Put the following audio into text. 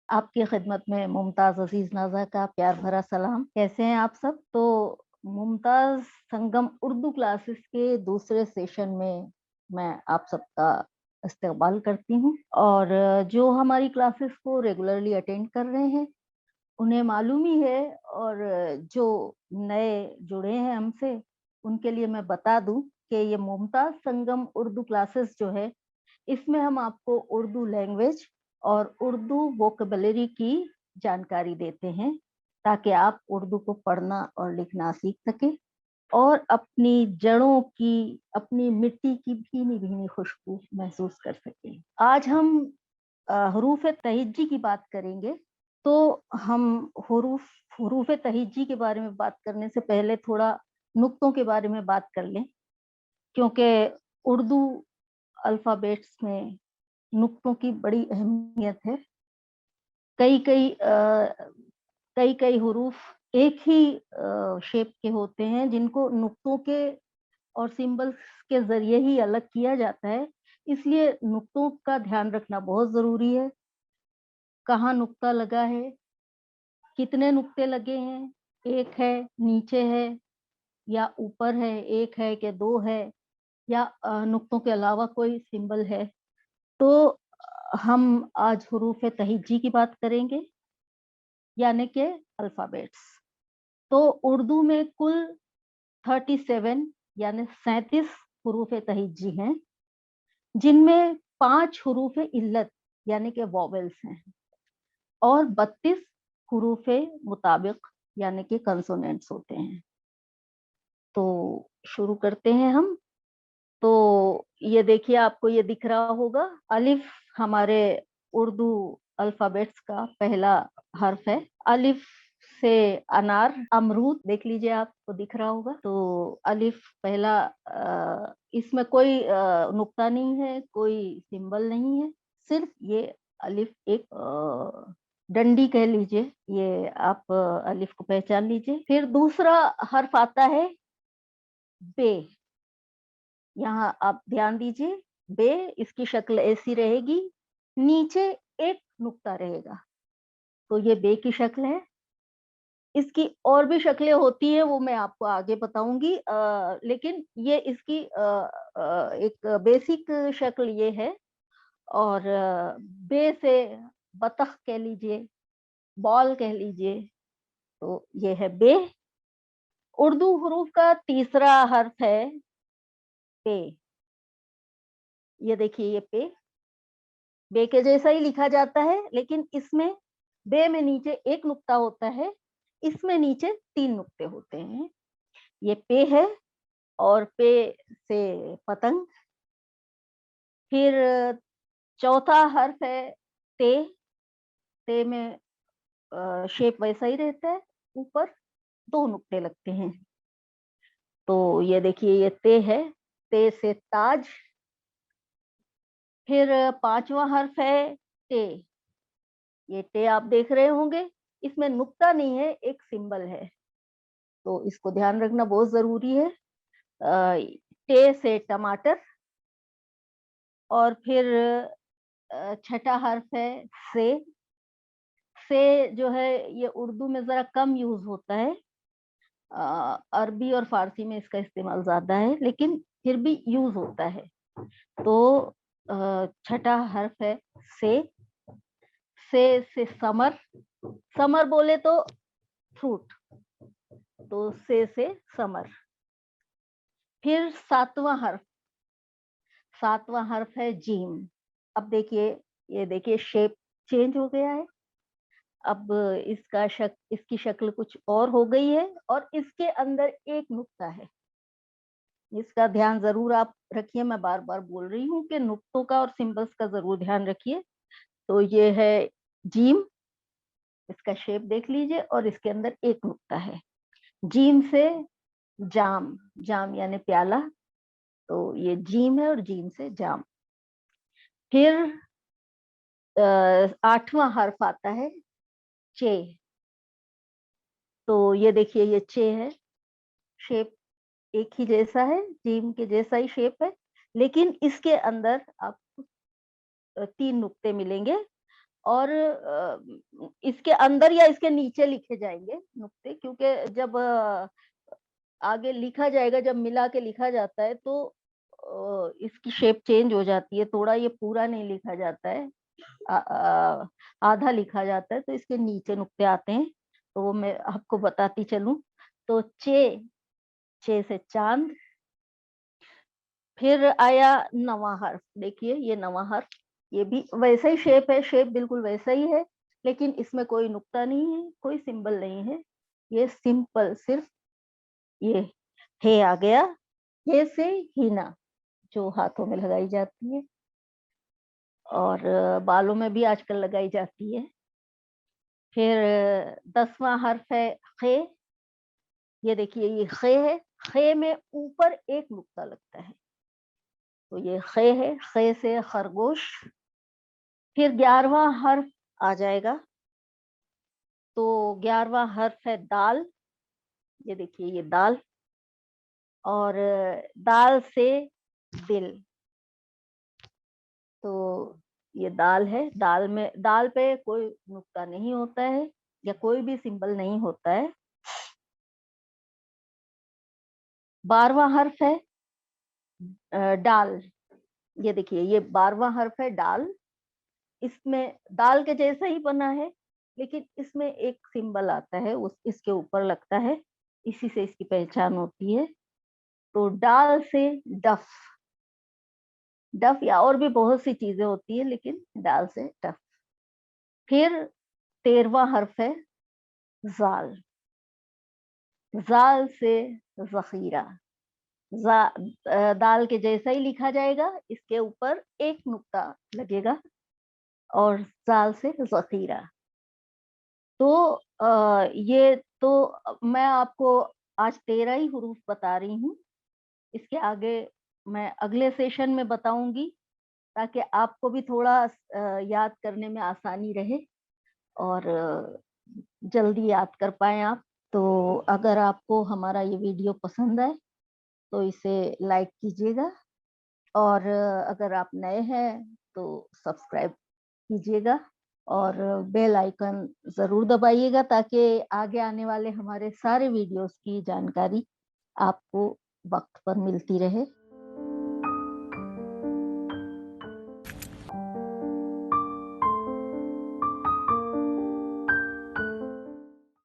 आपकी खिदमत में मुमताज अजीज नाजा का प्यार भरा सलाम। कैसे हैं आप सब? तो मुमताज संगम उर्दू क्लासेस के दूसरे सेशन में मैं आप सबका इस्तकबाल करती हूँ। और जो हमारी क्लासेस को रेगुलरली अटेंड कर रहे हैं उन्हें मालूम ही है, और जो नए जुड़े हैं हमसे उनके लिए मैं बता दूं कि ये मुमताज संगम उर्दू क्लासेस जो है, इसमें हम आपको उर्दू लैंग्वेज और उर्दू वोकेबलरी की जानकारी देते हैं ताकि आप उर्दू को पढ़ना और लिखना सीख सकें और अपनी जड़ों की, अपनी मिट्टी की भीनी भीनी खुशबू महसूस कर सकें। आज हम हरूफ तहज्जी की बात करेंगे। तो हम हरूफ तहज्जी के बारे में बात करने से पहले थोड़ा नुक्तों के बारे में बात कर लें, क्योंकि उर्दू अल्फ़ाबेट्स में नुक्तों की बड़ी अहमियत है। कई कई हुरूफ एक ही शेप के होते हैं जिनको नुक्तों के और सिंबल्स के जरिए ही अलग किया जाता है, इसलिए नुक्तों का ध्यान रखना बहुत जरूरी है। कहाँ नुक्ता लगा है, कितने नुक्ते लगे हैं, एक है, नीचे है या ऊपर है, एक है कि दो है, या नुक्तों के अलावा कोई सिंबल है। तो हम आज हुरूफ तहज्जी की बात करेंगे, यानी कि अल्फ़ाबेट्स। तो उर्दू में कुल 37 यानी 37 हुरूफ तहज्जी हैं, जिनमें 5 हुरूफ इल्लत यानी कि वॉवेल्स हैं और 32 हुरूफ मुताबिक यानी कि कंसोनेंट्स होते हैं। तो शुरू करते हैं हम। तो ये देखिए, आपको ये दिख रहा होगा, अलिफ हमारे उर्दू अल्फाबेट्स का पहला हर्फ है। अलिफ से अनार, अमरूद देख लीजिए, आपको दिख रहा होगा। तो अलिफ पहला, इसमें कोई नुक्ता नहीं है, कोई सिंबल नहीं है, सिर्फ ये अलिफ एक डंडी कह लीजिए, ये आप अलिफ को पहचान लीजिए। फिर दूसरा हर्फ आता है बे। यहाँ आप ध्यान दीजिए, बे, इसकी शक्ल ऐसी रहेगी, नीचे एक नुक्ता रहेगा, तो ये बे की शक्ल है। इसकी और भी शक्लें होती हैं, वो मैं आपको आगे बताऊंगी, लेकिन ये इसकी एक बेसिक शक्ल ये है। और बे से बतख कह लीजिए, बॉल कह लीजिए, तो ये है बे। उर्दू हरूफ का तीसरा हर्फ है पे। ये देखिए, ये पे बे के जैसा ही लिखा जाता है, लेकिन इसमें बे में नीचे एक नुक्ता होता है, इसमें नीचे 3 नुक्ते होते हैं। ये पे है, और पे से पतंग। फिर चौथा हर्फ है ते। ते में शेप वैसा ही रहता है, ऊपर 2 नुक्ते लगते हैं। तो ये देखिए, ये ते है, ते से ताज। फिर पांचवा हर्फ है टे। ये टे आप देख रहे होंगे, इसमें नुक्ता नहीं है, एक सिंबल है, तो इसको ध्यान रखना बहुत जरूरी है। टे से टमाटर। और फिर छठा हर्फ है से। से जो है, ये उर्दू में जरा कम यूज होता है, अरबी और फारसी में इसका इस्तेमाल ज्यादा है, लेकिन फिर भी यूज होता है। तो छठा हर्फ है से। से समर। समर बोले तो फ्रूट, तो से समर। फिर सातवां हर्फ है जीम। अब देखिए, ये देखिए, शेप चेंज हो गया है। अब इसकी शक्ल कुछ और हो गई है, और इसके अंदर एक नुक्ता है। इसका ध्यान जरूर आप रखिए, मैं बार बार बोल रही हूँ कि नुक्तों का और सिंबल्स का जरूर ध्यान रखिए। तो ये है जीम, इसका शेप देख लीजिए, और इसके अंदर एक नुक्ता है। जीम से जाम। जाम यानी प्याला, तो ये जीम है, और जीम से जाम। फिर आठवां हर्फ आता है चे। तो ये देखिए ये चे है, शेप एक ही जैसा है, जीम के जैसा ही शेप है, लेकिन इसके अंदर आपको 3 नुक्ते मिलेंगे और इसके अंदर या इसके नीचे लिखे जाएँगे नुक्ते, क्योंकि जब आगे लिखा जाएगा, जब मिला के लिखा जाता है तो इसकी शेप चेंज हो जाती है, थोड़ा ये पूरा नहीं लिखा जाता है, आधा लिखा जाता है, तो इसके नीचे नुक्ते आते हैं, तो वो मैं आपको बताती चलूँ। तो चे से चाँद, फिर आया नवां हर्फ, देखिए ये नवां हर्फ, ये भी वैसा ही शेप है, शेप बिल्कुल वैसा ही है, लेकिन इसमें कोई नुक्ता नहीं है, कोई सिंबल नहीं है, ये सिंपल सिर्फ ये हे आ गया, हे से हीना जो हाथों में लगाई जाती है और बालों में भी आजकल लगाई जाती है। फिर 10वां हर्फ है खे, ये देखिए ये खे है, खे में ऊपर एक नुक्ता लगता है, तो ये खे है, खे से खरगोश। फिर 11वां हर्फ आ जाएगा, तो 11वां हर्फ है दाल, ये देखिए ये दाल, और दाल से दिल, तो ये दाल है, दाल पे कोई नुक्ता नहीं होता है या कोई भी सिंबल नहीं होता है। 12वां हर्फ है डाल, ये देखिए ये 12वां हर्फ है डाल, इसमें दाल के जैसा ही बना है, लेकिन इसमें एक सिंबल आता है, उस इसके ऊपर लगता है, इसी से इसकी पहचान होती है। तो डाल से डफ, डफ या और भी बहुत सी चीजें होती है, लेकिन डाल से डफ। फिर 13वां हर्फ है जाल, जाल से जखीरा, दाल के जैसा ही लिखा जाएगा, इसके ऊपर एक नुक्ता लगेगा और जाल से जखीरा। तो ये तो मैं आपको आज 13 ही हुरूफ बता रही हूँ, इसके आगे मैं अगले सेशन में बताऊंगी, ताकि आपको भी थोड़ा याद करने में आसानी रहे और जल्दी याद कर पाएँ आप। तो अगर आपको हमारा ये वीडियो पसंद आए तो इसे लाइक कीजिएगा, और अगर आप नए हैं तो सब्सक्राइब कीजिएगा और बेल आइकन ज़रूर दबाइएगा, ताकि आगे आने वाले हमारे सारे वीडियोस की जानकारी आपको वक्त पर मिलती रहे।